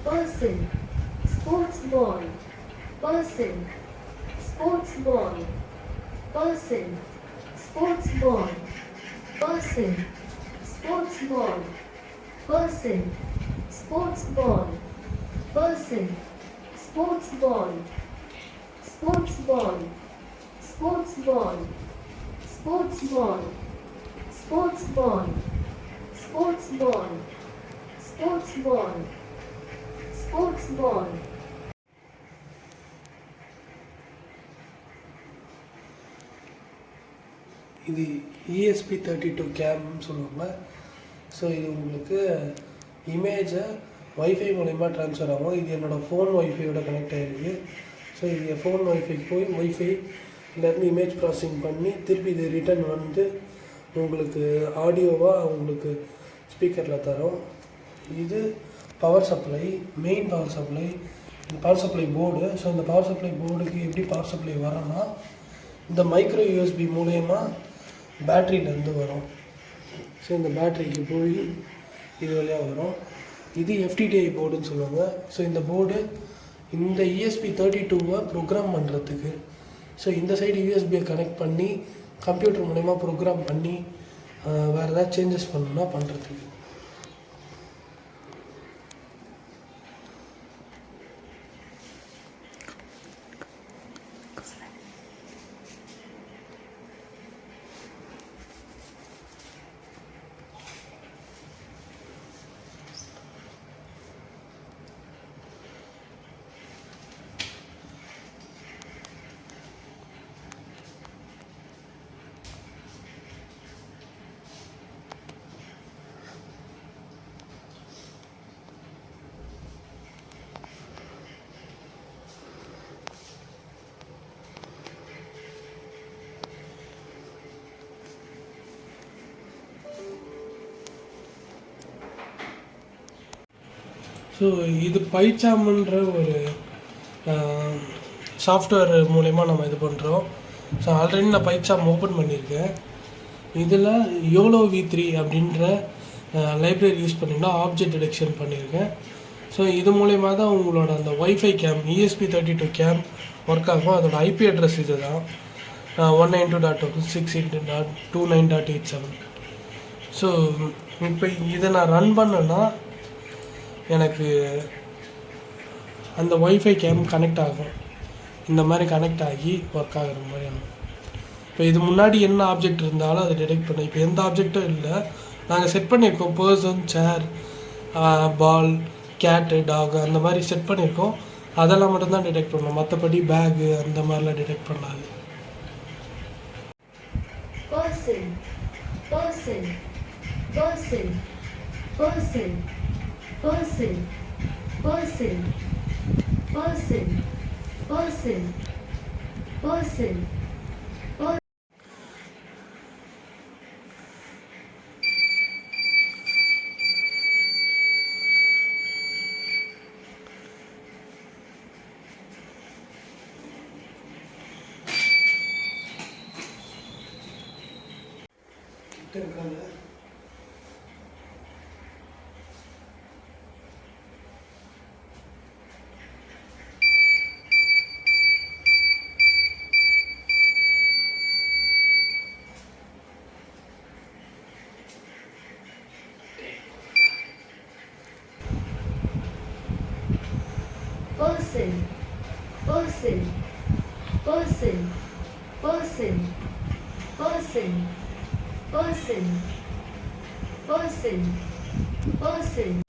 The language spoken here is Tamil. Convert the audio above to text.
person, sports ball, person, sports ball, person, sports ball, person, sports ball, person, sports ball, person, sports ball, sports ball, sports ball, sports ball, sports ball, sports ball, sports ball, sports ball. இது ESP32 கேம்னு சொல்லுவாங்க. ஸோ இது உங்களுக்கு இமேஜை ஒய்ஃபை மூலயமா ட்ரான்ஸ்ஃபர் ஆகும். இது என்னோடய ஃபோன் ஒய்ஃபையோட கனெக்ட் ஆகிருக்கு. ஸோ இது என் ஃபோன் ஒய்ஃபைக்கு போய் ஒய்ஃபைலேருந்து இமேஜ் ப்ராசஸிங் பண்ணி திருப்பி இது ரிட்டன் வந்து உங்களுக்கு ஆடியோவாக உங்களுக்கு ஸ்பீக்கரில் தரும். இது power supply, main power supply, இந்த பவர் சப்ளை போர்டு. ஸோ இந்த பவர் சப்ளை போர்டுக்கு எப்படி பவர் சப்ளை வரோன்னா இந்த மைக்ரோ யூஎஸ்பி மூலயமா பேட்ரியிலேருந்து வரும். ஸோ இந்த பேட்ரிக்கு போய் இது வழியாக வரும். இது FTDI போர்டுன்னு சொல்லுவாங்க. ஸோ இந்த போர்டு இந்த ESP32 ப்ரோக்ராம் பண்ணுறதுக்கு. ஸோ இந்த சைடு யூஎஸ்பியை கனெக்ட் பண்ணி கம்ப்யூட்டர் மூலயமா ப்ரோக்ராம் பண்ணி வேறு ஏதாவது சேஞ்சஸ் பண்ணணுன்னா பண்ணுறதுக்கு. ஸோ இது பைச்சாம்ன்ற ஒரு சாஃப்ட்வேர் மூலயமா நம்ம இது பண்ணுறோம். ஸோ ஆல்ரெடி நான் பைச்சாம் ஓப்பன் பண்ணியிருக்கேன். இதில் யோலோ V3 அப்படின்ற லைப்ரரி யூஸ் பண்ணிங்கன்னா ஆப்ஜெக்ட் டிடெக்ஷன் பண்ணியிருக்கேன். ஸோ இது மூலயமா தான் உங்களோட அந்த wifi game ESP32 game work ஆகும். அதோட IP அட்ரஸ் இது தான் 192.168.29.87. ஸோ இப்போ இதை நான் ரன் பண்ணேன்னா எனக்கு அந்த ஒய்ஃபை கேம் கனெக்ட் ஆகும். இந்த மாதிரி கனெக்ட் ஆகி ஒர்க் ஆகிற மாதிரி ஆகும். இப்போ இது முன்னாடி என்ன ஆப்ஜெக்ட் இருந்தாலும் அதை டிடெக்ட் பண்ண. இப்போ எந்த ஆப்ஜெக்டும் இல்லை, நாங்கள் செட் பண்ணியிருக்கோம். பர்சன், சேர், பால், கேட்டு, டாக் அந்த மாதிரி செட் பண்ணியிருக்கோம். அதெல்லாம் மட்டும்தான் டிடெக்ட் பண்ணணும். மற்றபடி பேகு அந்த மாதிரிலாம் டிடெக்ட் பண்ணாது. person, person, person, person, person, person, person, person, person, person. Person, person, person, person, person, person, person, person.